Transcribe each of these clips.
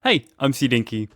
Hey, I'm CDiinky.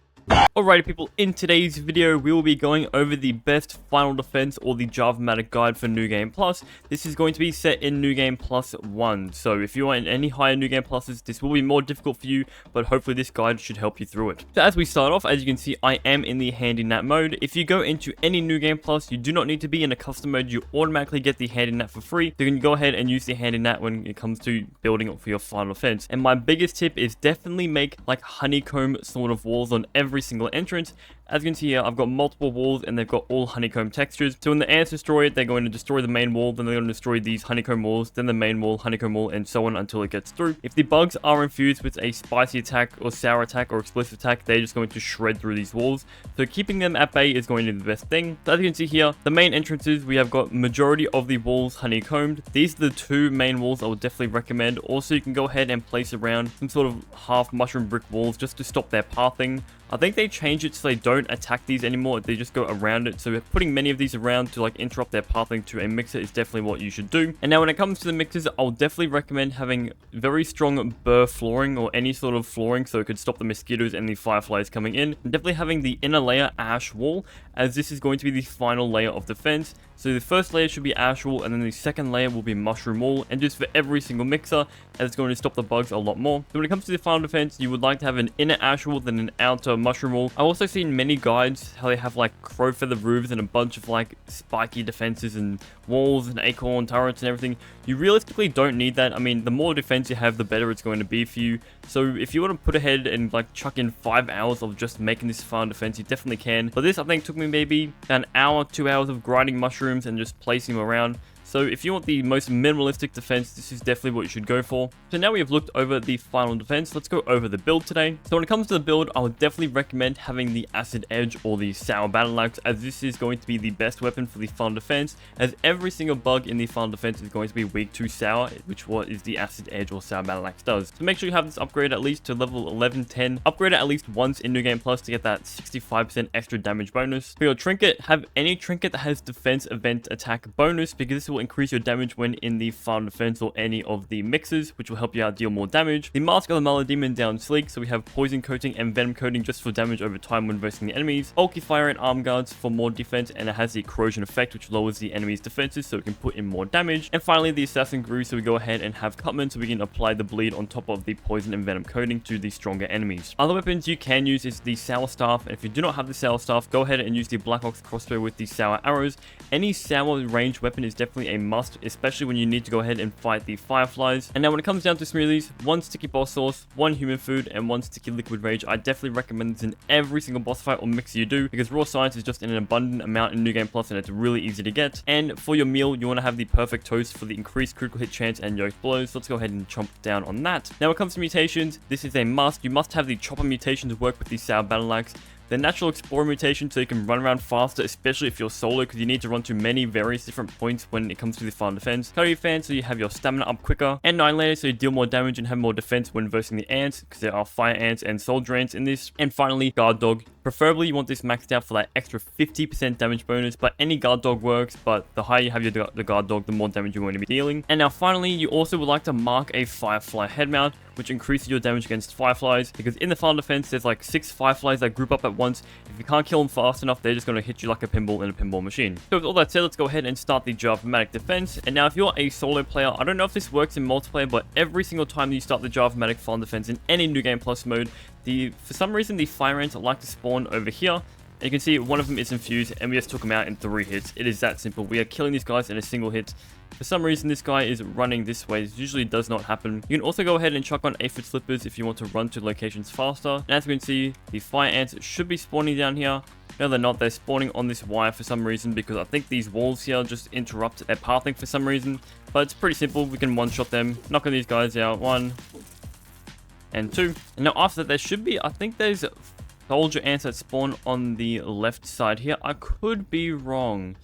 Alrighty people, in today's video we will be going over the best final defense or the Javamatic guide for New Game Plus. This is going to be set in New Game Plus 1, so if you are in any higher New Game Pluses, this will be more difficult for you, but hopefully this guide should help you through it. So as we start off, as you can see, I am in the Handy Nat mode. If you go into any New Game Plus, you do not need to be in a custom mode, you automatically get the Handy Nat for free, so you can go ahead and use the Handy Nat when it comes to building up for your final defense. And my biggest tip is definitely make like honeycomb sort of walls on every single entrance. As you can see here, I've got multiple walls and they've got all honeycomb textures. So when the ants destroy it, they're going to destroy the main wall, then they're going to destroy these honeycomb walls, then the main wall, honeycomb wall, and so on until it gets through. If the bugs are infused with a spicy attack or sour attack or explosive attack, they're just going to shred through these walls. So keeping them at bay is going to be the best thing. So as you can see here, the main entrances, we have got majority of the walls honeycombed. These are the two main walls I would definitely recommend. Also, you can go ahead and place around some sort of half mushroom brick walls just to stop their pathing. I think they changed it so they don't attack these anymore, they just go around it. So putting many of these around to like interrupt their pathing to a mixer is definitely what you should do. And now when it comes to the mixers, I'll definitely recommend having very strong burr flooring or any sort of flooring so it could stop the mosquitoes and the fireflies coming in. And definitely having the inner layer ash wall, as this is going to be the final layer of defense. So the first layer should be ash wall, and then the second layer will be mushroom wall, and just for every single mixer, as it's going to stop the bugs a lot more. So when it comes to the final defense, you would like to have an inner ash wall, then an outer mushroom wall. I've also seen many guides how they have like crow feather roofs and a bunch of like spiky defenses and walls and acorn turrets and everything. You realistically don't need that. I mean, the more defense you have, the better it's going to be for you. So if you want to put ahead and like chuck in 5 hours of just making this final defense, you definitely can. But this I think took me maybe an hour, 2 hours of grinding mushrooms and just placing them around. So if you want the most minimalistic defense, this is definitely what you should go for. So now we have looked over the final defense, let's go over the build today. So when it comes to the build, I would definitely recommend having the Acid Edge or the Sour Battle Axe, as this is going to be the best weapon for the final defense, as every single bug in the final defense is going to be weak to Sour, which what is the Acid Edge or Sour Battle Axe does. So make sure you have this upgrade at least to level 11, 10. Upgrade it at least once in New Game Plus to get that 65% extra damage bonus. For your trinket, have any trinket that has defense event attack bonus, because this will increase your damage when in the final defense or any of the mixes, which will help you out deal more damage. The Mask of the Maledemon down sleek, so we have poison coating and venom coating just for damage over time when versing the enemies. Bulky fire and arm guards for more defense, and it has the corrosion effect, which lowers the enemy's defenses so it can put in more damage. And finally, the assassin grew, so we go ahead and have Cutman so we can apply the bleed on top of the poison and venom coating to the stronger enemies. Other weapons you can use is the sour staff, and if you do not have the sour staff, go ahead and use the Black Ox crossbow with the sour arrows. Any sour ranged weapon is definitely a must, especially when you need to go ahead and fight the fireflies. And now when it comes down to smoothies, 1 sticky boss sauce, 1 human food, and 1 sticky liquid rage. I definitely recommend this in every single boss fight or mixer you do, because raw science is just in an abundant amount in New Game Plus and it's really easy to get. And for your meal, you want to have the perfect toast for the increased critical hit chance and yoked blows. So let's go ahead and chomp down on that. Now when it comes to mutations, this is a must. You must have the chopper mutation to work with the Sour Battle Axe. The natural explorer mutation so you can run around faster, especially if you're solo, because you need to run to many various different points when it comes to the final defense. Coyote fan so you have your stamina up quicker, and Annihilator so you deal more damage and have more defense when versing the ants, because there are fire ants and soldier ants in this. And finally, guard dog. Preferably you want this maxed out for that extra 50% damage bonus, but any guard dog works, but the higher you have the guard dog, the more damage you're going to be dealing. And now finally, you also would like to mark a firefly head mount, which increases your damage against fireflies, because in the final defense there's like 6 fireflies that group up at once. If you can't kill them fast enough, they're just going to hit you like a pinball in a pinball machine. So with all that said, let's go ahead and start the Javamatic defense. And now if you're a solo player, I don't know if this works in multiplayer, but every single time you start the Javamatic final defense in any New Game Plus mode, for some reason the fire ants like to spawn over here. And you can see one of them is infused and we just took him out in 3 hits. It is that simple. We are killing these guys in a single hit. For some reason this guy is running this way. This usually does not happen. You can also go aheed and chuck on aphid slippers if you want to run to locations faster. And as we can see, the fire ants should be spawning down here. No, they're not. They're spawning on this wire for some reason, because I think these walls here just interrupt their pathing for some reason. But it's pretty simple. We can one-shot them, knock on these guys out. 1 and 2. And now after that, there should be, I think there's soldier ants that spawn on the left side here. I could be wrong.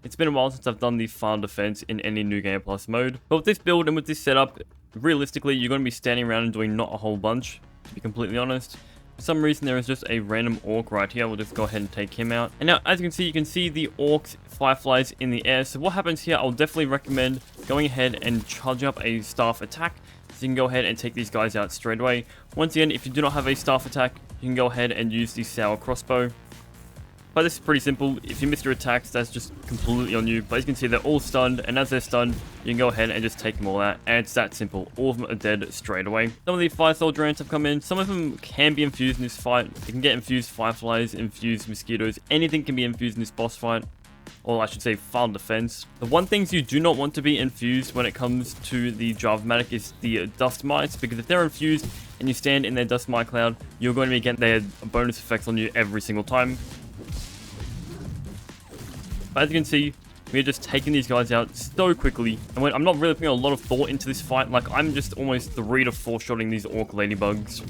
It's been a while since I've done the final defense in any New Game Plus mode. But with this build and with this setup, realistically, you're going to be standing around and doing not a whole bunch, to be completely honest. For some reason, there is just a random orc right here. We'll just go ahead and take him out. And now, as you can see the orcs, fireflies in the air. So what happens here, I'll definitely recommend going ahead and charging up a staff attack. So you can go ahead and take these guys out straight away. Once again, if you do not have a staff attack, you can go ahead and use the sour crossbow. But this is pretty simple. If you miss your attacks, that's just completely on you. But as you can see, they're all stunned, and as they're stunned, you can go ahead and just take them all out, and it's that simple. All of them are dead straight away. Some of the fire soldier ants have come in. Some of them can be infused in this fight. You can get infused fireflies, infused mosquitoes. Anything can be infused in this boss fight. Or I should say final defense. The one things you do not want to be infused when it comes to the Javamatic is the dust mites, because if they're infused and you stand in their dust mite cloud, you're going to be getting their bonus effects on you every single time. But as you can see, we're just taking these guys out so quickly. And I'm not really putting a lot of thought into this fight. Like, I'm just almost 3 to 4 shotting these orc ladybugs.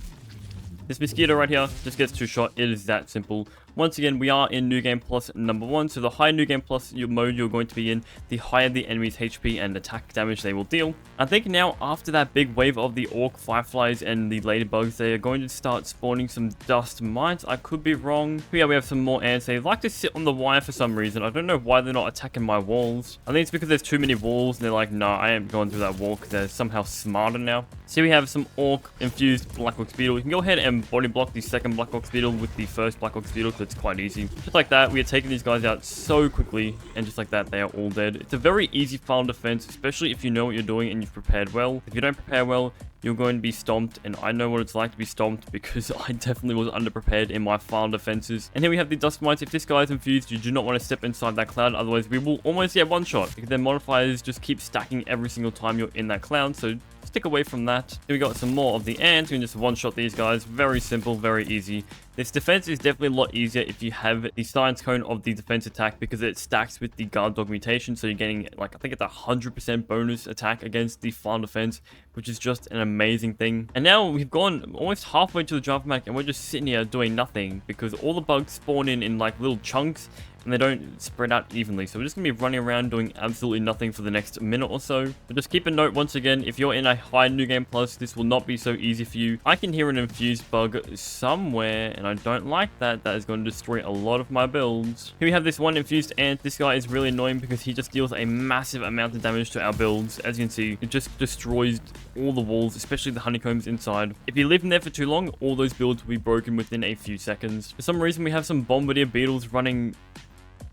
This mosquito right here just gets 2 shot. It is that simple. Once again, we are in New Game Plus number 1. So the higher New Game Plus mode you're going to be in, the higher the enemy's HP and attack damage they will deal. I think now after that big wave of the orc fireflies and the ladybugs, they are going to start spawning some dust mites. I could be wrong. But yeah, we have some more ants. They like to sit on the wire for some reason. I don't know why they're not attacking my walls. I think it's because there's too many walls and they're like, nah, I ain't going through that wall because they're somehow smarter now. So we have some orc infused black ox beetle. You can go ahead and body block the second black ox beetle with the first black ox beetle, so it's quite easy. Just like that, we are taking these guys out so quickly, and just like that, they are all dead. It's a very easy final defense, especially if you know what you're doing and you've prepared well. If you don't prepare well, you're going to be stomped, and I know what it's like to be stomped because I definitely was underprepared in my final defenses. And here we have the dust mites. If this guy is infused, you do not want to step inside that cloud, otherwise we will almost get one shot because their modifiers just keep stacking every single time you're in that cloud, so stick away from that. Here we got some more of the ants. We can just one-shot these guys. Very simple, very easy. This defense is definitely a lot easier if you have the science cone of the defense attack because it stacks with the guard dog mutation. So you're getting, like, I think it's a 100% bonus attack against the final defense, which is just an amazing thing. And now we've gone almost halfway to the Javamatic and we're just sitting here doing nothing because all the bugs spawn in like little chunks and they don't spread out evenly. So we're just going to be running around doing absolutely nothing for the next minute or so. But just keep a note once again, if you're in a high New Game Plus, this will not be so easy for you. I can hear an infused bug somewhere, and I don't like that. That is going to destroy a lot of my builds. Here we have this one infused ant. This guy is really annoying because he just deals a massive amount of damage to our builds. As you can see, it just destroys all the walls, especially the honeycombs inside. If you leave them there for too long, all those builds will be broken within a few seconds. For some reason, we have some bombardier beetles running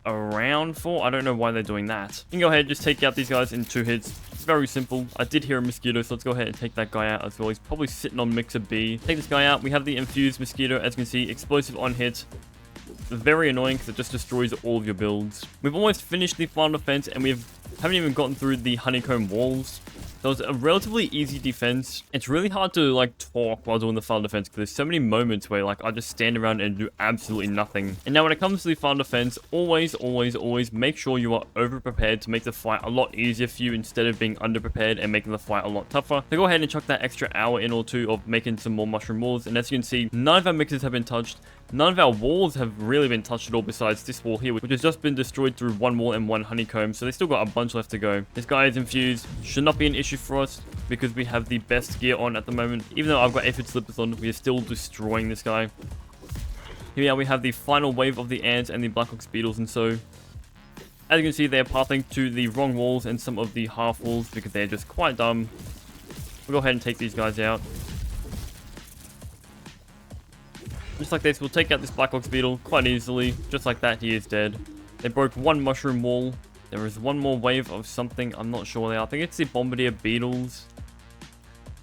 around for. I don't know why they're doing that. You can go ahead and just take out these guys in 2 hits. It's very simple. I did hear a mosquito, so let's go ahead and take that guy out as well. He's probably sitting on Mixer B. Take this guy out. We have the infused mosquito. As you can see, explosive on hit. Very annoying because it just destroys all of your builds. We've almost finished the final defense and haven't even gotten through the honeycomb walls. So it's a relatively easy defense. It's really hard to like talk while doing the final defense because there's so many moments where like I just stand around and do absolutely nothing. And now when it comes to the final defense, always make sure you are over prepared to make the fight a lot easier for you instead of being under prepared and making the fight a lot tougher. So go ahead and chuck that extra hour in or two of making some more mushroom walls. And as you can see, none of our mixers have been touched. None of our walls have really been touched at all besides this wall here, which has just been destroyed through 1 wall and 1 honeycomb. So they still got a bunch left to go. This guy is infused. Should not be an issue for us because we have the best gear on at the moment. Even though I've got aphid slippers on, we are still destroying this guy. Here we have the final wave of the ants and the black ox beetles, and so as you can see, they're pathing to the wrong walls and some of the half walls because they're just quite dumb. We'll go ahead and take these guys out. Just like this, we'll take out this black ox beetle quite easily. Just like that, he is dead. They broke 1 mushroom wall. There is 1 more wave of something. I'm not sure what they are. I think it's the bombardier beetles.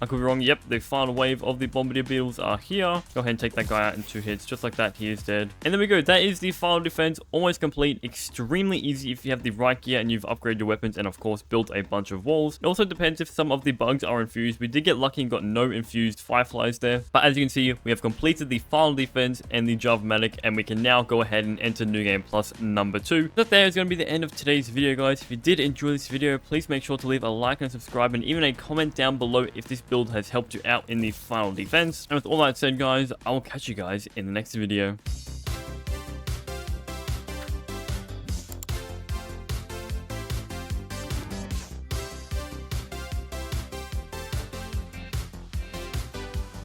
I could be wrong. Yep, the final wave of the bombardier beetles are here. Go ahead and take that guy out in 2 hits. Just like that, he is dead. And there we go. That is the final defense. Almost complete. Extremely easy if you have the right gear and you've upgraded your weapons and, of course, built a bunch of walls. It also depends if some of the bugs are infused. We did get lucky and got no infused fireflies there. But as you can see, we have completed the final defense and the Javamatic, and we can now go ahead and enter New Game Plus number 2. That there is going to be the end of today's video, guys. If you did enjoy this video, please make sure to leave a like and subscribe, and even a comment down below if this build has helped you out in the final defense. And with all that said, guys, I will catch you guys in the next video.